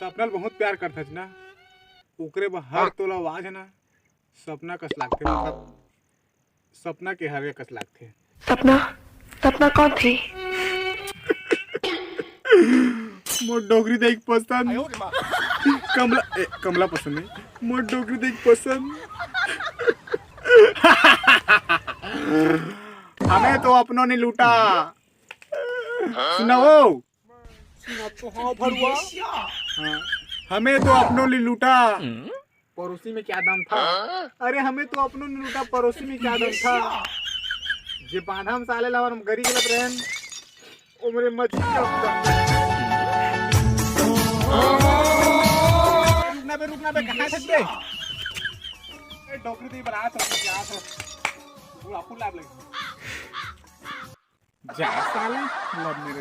सपना बहुत प्यार करता है ना, ओकरे हर तोला आवाज है ना सपना कस लागते, मतलब सपना के हरे कस लागते। सपना सपना कौन थी? मोर डोगरी देख पसंद, कमला पसंद नहीं, मोर डोगरी देख पसंद। हमें तो अपनों ने लूटा। सुनाओ। तो हाँ भरुआ। हाँ, हमें तो अपनों ने लूटा, पड़ोसी में क्या दम था। अरे हमें तो अपनों ने लूटा, पड़ोसी में क्या दम था। जे बांधा हम साले लावर हम गरी गलत रहन, ओ मेरे मच्छी रुकना बे कहाँ थे बे? ए डॉक्टर दी बरात हो क्या तो पूरा फुल लाभ लगे जा साले लब मेरे।